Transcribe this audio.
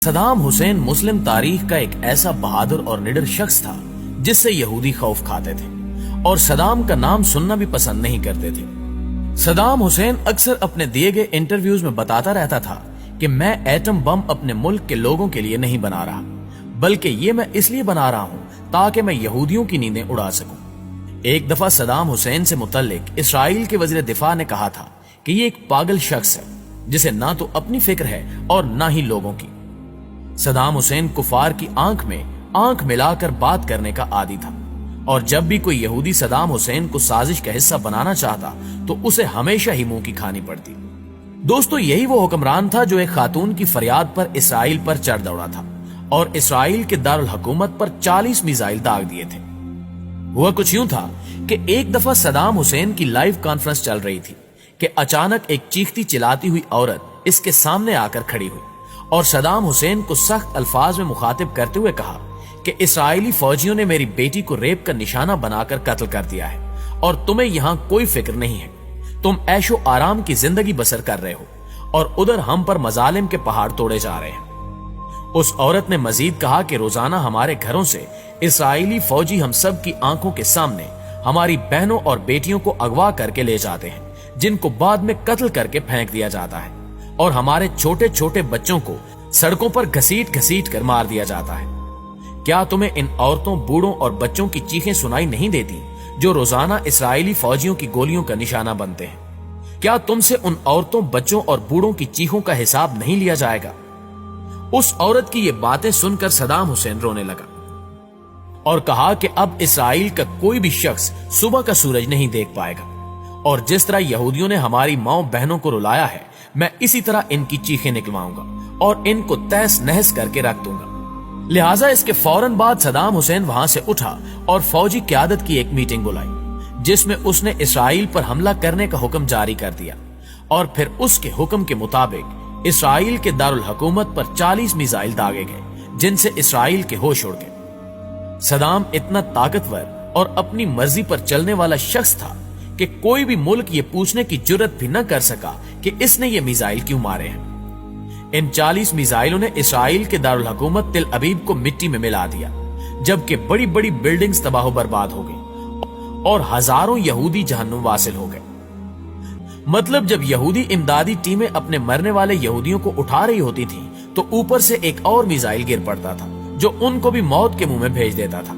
Saddam Hussein مسلم تاریخ کا ایک ایسا بہادر اور نڈر شخص تھا جس سے یہودی خوف کھاتے تھے اور صدام کا نام سننا بھی پسند نہیں کرتے تھے۔ صدام حسین اکثر اپنے دیے گئے انٹرویوز میں بتاتا رہتا تھا کہ میں ایٹم بم اپنے ملک کے لوگوں کے لیے نہیں بنا رہا، بلکہ یہ میں اس لیے بنا رہا ہوں تاکہ میں یہودیوں کی نیندیں اڑا سکوں۔ ایک دفعہ صدام حسین سے متعلق اسرائیل کے وزیر دفاع نے کہا تھا کہ یہ ایک پاگل شخص ہے جسے نہ تو اپنی فکر ہے اور نہ ہی لوگوں کی۔ صدام حسین کفار کی آنکھ میں آنکھ ملا کر بات کرنے کا عادی تھا، اور جب بھی کوئی یہودی صدام حسین کو سازش کا حصہ بنانا چاہتا تو اسے ہمیشہ ہی منہ کی کھانی پڑتی۔ دوستو، یہی وہ حکمران تھا جو ایک خاتون کی فریاد پر اسرائیل پر چڑھ دوڑا تھا اور اسرائیل کے دارالحکومت پر 40 میزائل داغ دیے تھے۔ ہوا کچھ یوں تھا کہ ایک دفعہ صدام حسین کی لائیو کانفرنس چل رہی تھی کہ اچانک ایک چیختی چلاتی ہوئی عورت اس کے سامنے آ کر کھڑی ہوئی اور صدام حسین کو سخت الفاظ میں مخاطب کرتے ہوئے کہا کہ اسرائیلی فوجیوں نے میری بیٹی کو ریپ کا نشانہ بنا کر قتل کر دیا ہے اور تمہیں یہاں کوئی فکر نہیں ہے، تم عیش و آرام کی زندگی بسر کر رہے ہو اور ادھر ہم پر مظالم کے پہاڑ توڑے جا رہے ہیں۔ اس عورت نے مزید کہا کہ روزانہ ہمارے گھروں سے اسرائیلی فوجی ہم سب کی آنکھوں کے سامنے ہماری بہنوں اور بیٹیوں کو اغوا کر کے لے جاتے ہیں، جن کو بعد میں قتل کر کے پھینک دیا جاتا ہے، اور ہمارے چھوٹے چھوٹے بچوں کو سڑکوں پر گھسیٹ گھسیٹ کر مار دیا جاتا ہے۔ کیا تمہیں ان عورتوں، بوڑھوں اور بچوں کی چیخیں سنائی نہیں دیتی جو روزانہ اسرائیلی فوجیوں کی گولیوں کا نشانہ بنتے ہیں؟ کیا تم سے ان عورتوں، بچوں اور بوڑھوں کی چیخوں کا حساب نہیں لیا جائے گا؟ اس عورت کی یہ باتیں سن کر صدام حسین رونے لگا اور کہا کہ اب اسرائیل کا کوئی بھی شخص صبح کا سورج نہیں دیکھ پائے گا، اور جس طرح یہودیوں نے ہماری ماؤں بہنوں کو رلایا ہے، میں اسی طرح ان کی چیخیں نکلواؤں گا اور ان کو تہس نہس کر کے رکھ دوں گا۔ لہٰذا اس کے فوراً بعد صدام حسین وہاں سے اٹھا اور فوجی قیادت کی ایک میٹنگ بلائی جس میں اس نے اسرائیل پر حملہ کرنے کا حکم جاری کر دیا، اور پھر اس کے حکم کے مطابق اسرائیل کے دارالحکومت پر 40 میزائل داغے گئے جن سے اسرائیل کے ہوش اڑ گئے۔ صدام اتنا طاقتور اور اپنی مرضی پر چلنے والا شخص تھا کہ کوئی بھی ملک یہ پوچھنے کی جرت بھی نہ کر سکا کہ اس نے یہ میزائل کیوں مارے ہیں۔ ان 40 میزائلوں نے اسرائیل کے دارالحکومت تل ابیب کو مٹی میں ملا دیا، جبکہ بڑی بڑی بلڈنگز تباہ و برباد ہو گئی اور ہزاروں یہودی جہنم واصل ہو گئے۔ مطلب جب یہودی امدادی ٹیمیں اپنے مرنے والے یہودیوں کو اٹھا رہی ہوتی تھیں تو اوپر سے ایک اور میزائل گر پڑتا تھا جو ان کو بھی موت کے منہ میں بھیج دیتا تھا۔